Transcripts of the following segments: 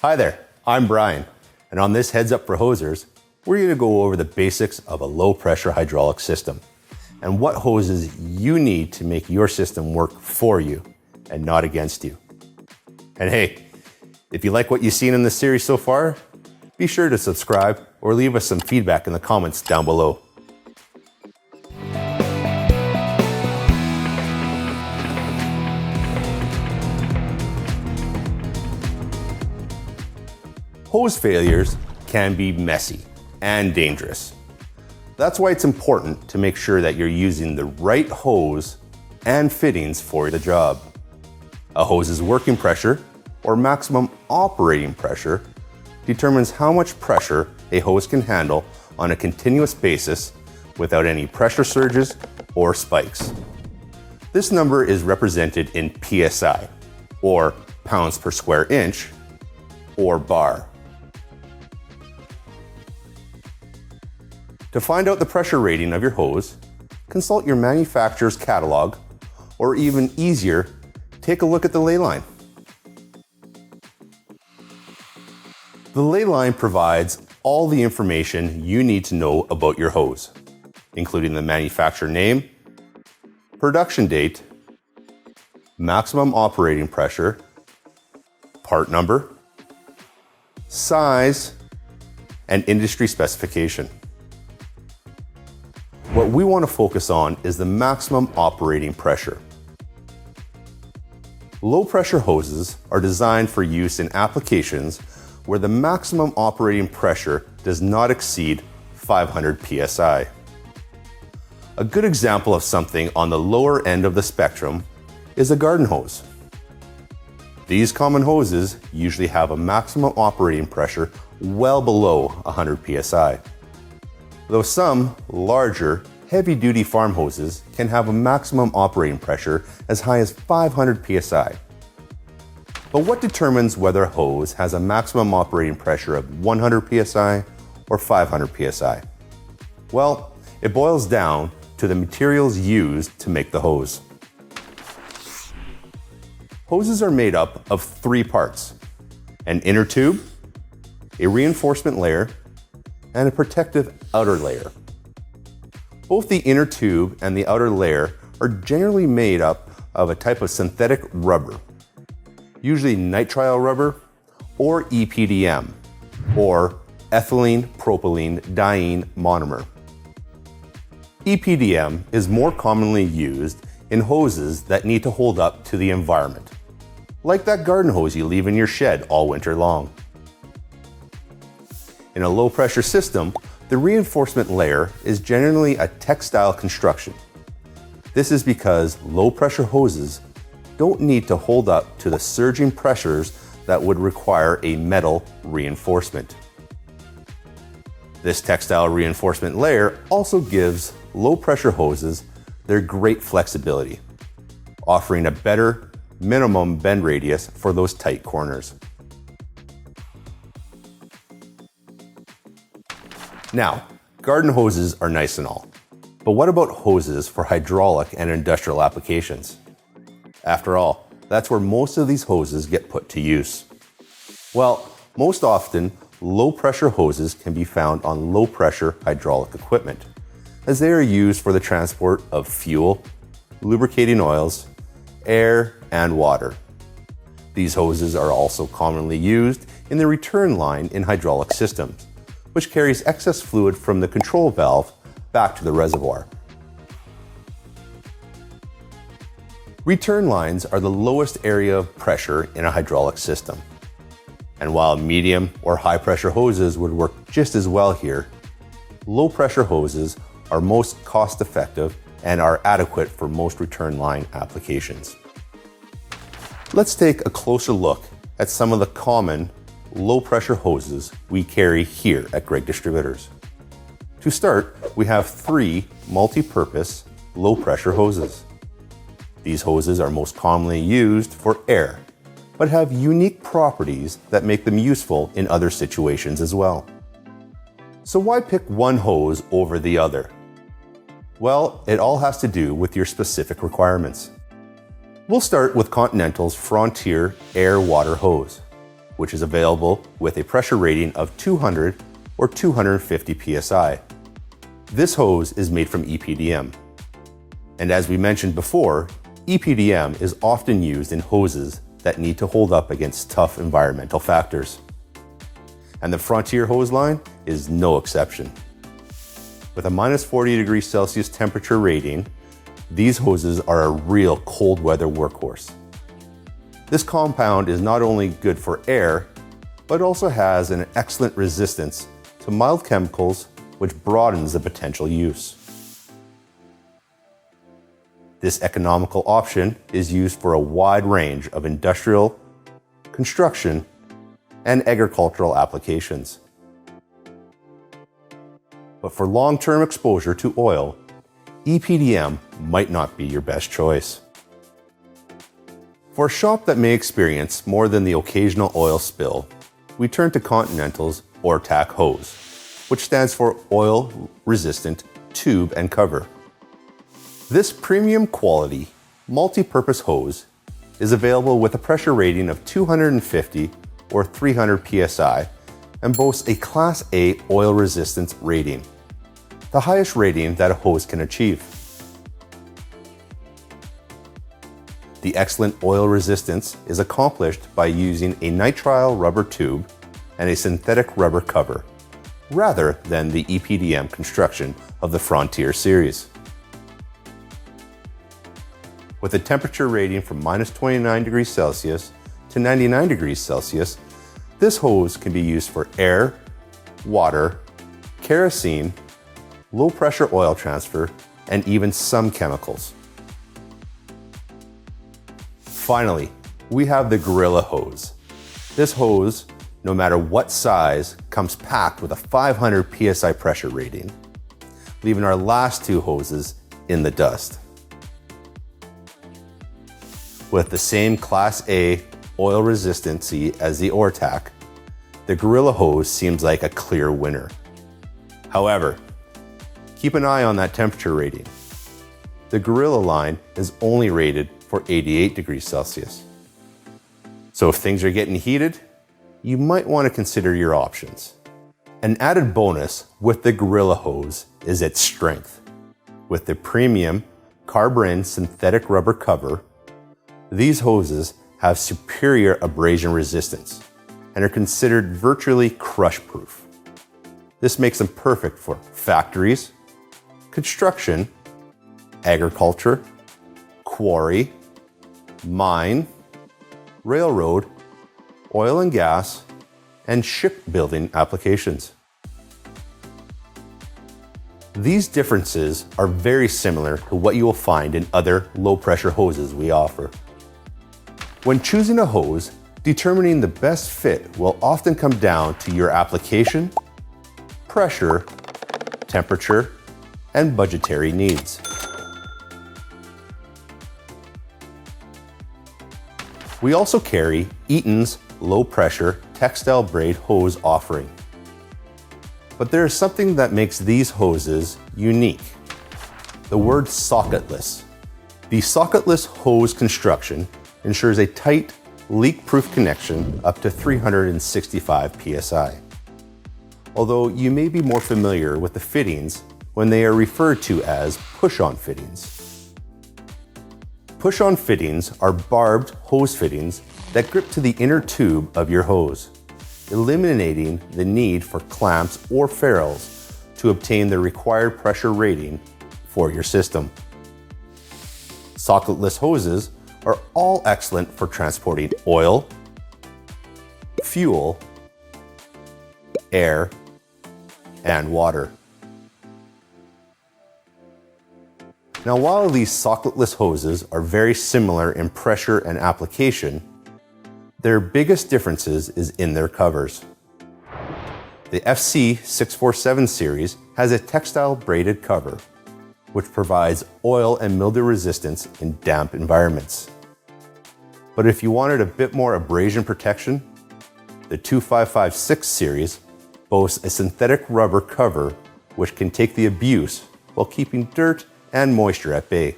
Hi there, I'm Brian, and on this Heads Up for Hosers, we're going to go over the basics of a low-pressure hydraulic system and what hoses you need to make your system work for you and not against you. And hey, if you like what you've seen in this series so far, be sure to subscribe or leave us some feedback in the comments down below. Hose failures can be messy and dangerous. That's why it's important to make sure that you're using the right hose and fittings for the job. A hose's working pressure, or maximum operating pressure, determines how much pressure a hose can handle on a continuous basis without any pressure surges or spikes. This number is represented in PSI, or pounds per square inch, or bar. To find out the pressure rating of your hose, consult your manufacturer's catalog, or even easier, take a look at the LAYLINE. The LAYLINE provides all the information you need to know about your hose, including the manufacturer name, production date, maximum operating pressure, part number, size, and industry specification. What we want to focus on is the maximum operating pressure. Low pressure hoses are designed for use in applications where the maximum operating pressure does not exceed 500 psi. A good example of something on the lower end of the spectrum is a garden hose. These common hoses usually have a maximum operating pressure well below 100 psi. Though some larger, heavy-duty farm hoses can have a maximum operating pressure as high as 500 psi. But what determines whether a hose has a maximum operating pressure of 100 psi or 500 psi? Well, it boils down to the materials used to make the hose. Hoses are made up of three parts: an inner tube, a reinforcement layer, and a protective outer layer. Both the inner tube and the outer layer are generally made up of a type of synthetic rubber, usually nitrile rubber or EPDM, or ethylene propylene diene monomer. EPDM is more commonly used in hoses that need to hold up to the environment, like that garden hose you leave in your shed all winter long. In a low-pressure system, the reinforcement layer is generally a textile construction. This is because low-pressure hoses don't need to hold up to the surging pressures that would require a metal reinforcement. This textile reinforcement layer also gives low-pressure hoses their great flexibility, offering a better minimum bend radius for those tight corners. Now, garden hoses are nice and all, but what about hoses for hydraulic and industrial applications? After all, that's where most of these hoses get put to use. Well, most often, low-pressure hoses can be found on low-pressure hydraulic equipment, as they are used for the transport of fuel, lubricating oils, air, and water. These hoses are also commonly used in the return line in hydraulic systems, which carries excess fluid from the control valve back to the reservoir. Return lines are the lowest area of pressure in a hydraulic system. And while medium or high pressure hoses would work just as well here, low pressure hoses are most cost effective and are adequate for most return line applications. Let's take a closer look at some of the common low-pressure hoses we carry here at Gregg Distributors. To start, we have three multi-purpose low-pressure hoses. These hoses are most commonly used for air, but have unique properties that make them useful in other situations as well. So why pick one hose over the other? Well, it all has to do with your specific requirements. We'll start with Continental's Frontier Air Water Hose, which is available with a pressure rating of 200 or 250 psi. This hose is made from EPDM. And as we mentioned before, EPDM is often used in hoses that need to hold up against tough environmental factors. And the Frontier hose line is no exception. With a minus 40 degrees Celsius temperature rating, these hoses are a real cold weather workhorse. This compound is not only good for air, but also has an excellent resistance to mild chemicals, which broadens the potential use. This economical option is used for a wide range of industrial, construction, and agricultural applications. But for long-term exposure to oil, EPDM might not be your best choice. For a shop that may experience more than the occasional oil spill, we turn to Continental's ORTAC hose, which stands for Oil Resistant Tube and Cover. This premium quality, multi-purpose hose is available with a pressure rating of 250 or 300 psi and boasts a Class A oil resistance rating, the highest rating that a hose can achieve. The excellent oil resistance is accomplished by using a nitrile rubber tube and a synthetic rubber cover, rather than the EPDM construction of the Frontier series. With a temperature rating from minus 29 degrees Celsius to 99 degrees Celsius, this hose can be used for air, water, kerosene, low pressure oil transfer, and even some chemicals. Finally, we have the Gorilla hose. This hose, no matter what size, comes packed with a 500 psi pressure rating, leaving our last two hoses in the dust. With the same Class A oil resistancy as the ORTAC, the Gorilla hose seems like a clear winner. However, keep an eye on that temperature rating. The Gorilla line is only rated for 88 degrees Celsius. So if things are getting heated, you might want to consider your options. An added bonus with the Gorilla hose is its strength. With the premium Carbon synthetic rubber cover, these hoses have superior abrasion resistance and are considered virtually crush-proof. This makes them perfect for factories, construction, agriculture, quarry, mine, railroad, oil and gas, and shipbuilding applications. These differences are very similar to what you will find in other low-pressure hoses we offer. When choosing a hose, determining the best fit will often come down to your application, pressure, temperature, and budgetary needs. We also carry EATON's low-pressure textile braid hose offering. But there is something that makes these hoses unique. The word socketless. The socketless hose construction ensures a tight, leak-proof connection up to 365 psi. Although you may be more familiar with the fittings when they are referred to as push-on fittings. Push-on fittings are barbed hose fittings that grip to the inner tube of your hose, eliminating the need for clamps or ferrules to obtain the required pressure rating for your system. Socketless hoses are all excellent for transporting oil, fuel, air, and water. Now, while these socketless hoses are very similar in pressure and application, their biggest differences is in their covers. The FC647 series has a textile braided cover, which provides oil and mildew resistance in damp environments. But if you wanted a bit more abrasion protection, the 2556 series boasts a synthetic rubber cover which can take the abuse while keeping dirt and moisture at bay.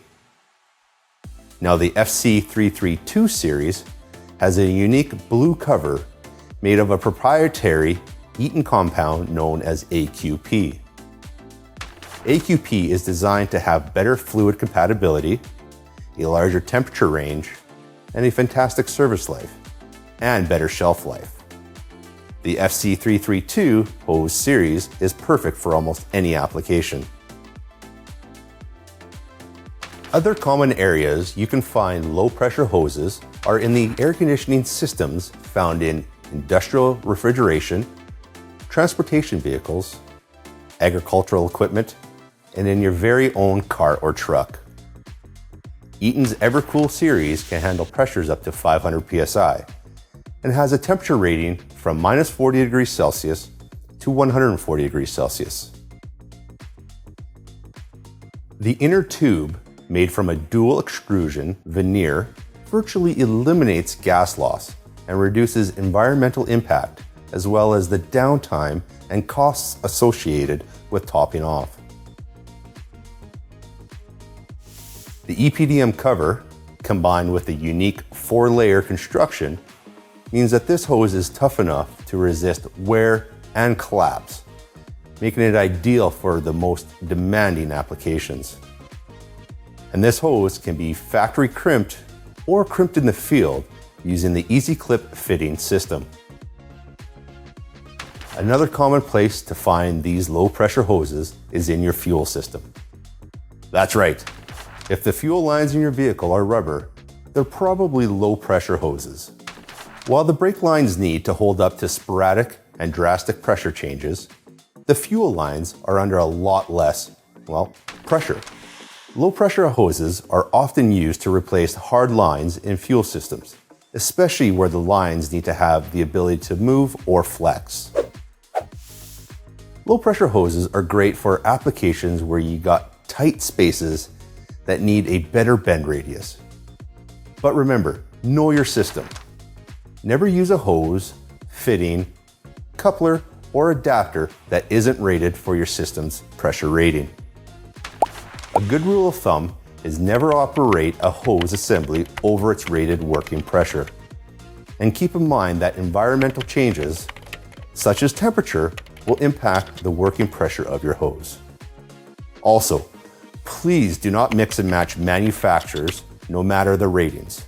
Now the FC332 series has a unique blue cover made of a proprietary EATON compound known as AQP. AQP is designed to have better fluid compatibility, a larger temperature range, and a fantastic service life, and better shelf life. The FC332 hose series is perfect for almost any application. Other common areas you can find low pressure hoses are in the air conditioning systems found in industrial refrigeration, transportation vehicles, agricultural equipment, and in your very own car or truck. EATON's EverCool series can handle pressures up to 500 psi and has a temperature rating from -40 degrees Celsius to 140 degrees Celsius. The inner tube, made from a dual extrusion veneer, virtually eliminates gas loss and reduces environmental impact, as well as the downtime and costs associated with topping off. The EPDM cover, combined with the unique 4-layer construction, means that this hose is tough enough to resist wear and collapse, making it ideal for the most demanding applications. And this hose can be factory crimped or crimped in the field using the Easy Clip fitting system. Another common place to find these low pressure hoses is in your fuel system. That's right. If the fuel lines in your vehicle are rubber, they're probably low pressure hoses. While the brake lines need to hold up to sporadic and drastic pressure changes, the fuel lines are under a lot less, pressure. Low pressure hoses are often used to replace hard lines in fuel systems, especially where the lines need to have the ability to move or flex. Low pressure hoses are great for applications where you got tight spaces that need a better bend radius. But remember, know your system. Never use a hose, fitting, coupler, or adapter that isn't rated for your system's pressure rating. A good rule of thumb is never operate a hose assembly over its rated working pressure. And keep in mind that environmental changes, such as temperature, will impact the working pressure of your hose. Also, please do not mix and match manufacturers, no matter the ratings.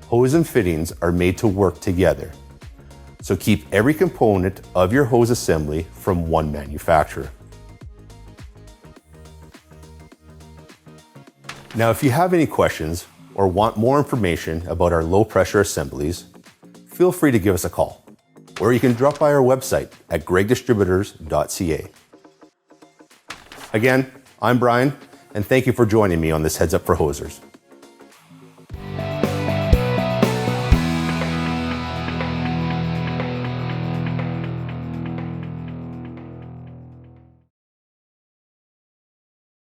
Hose and fittings are made to work together, so keep every component of your hose assembly from one manufacturer. Now, if you have any questions or want more information about our low pressure assemblies, feel free to give us a call, or you can drop by our website at greggdistributors.ca. Again, I'm Brian, and thank you for joining me on this Heads Up for Hosers.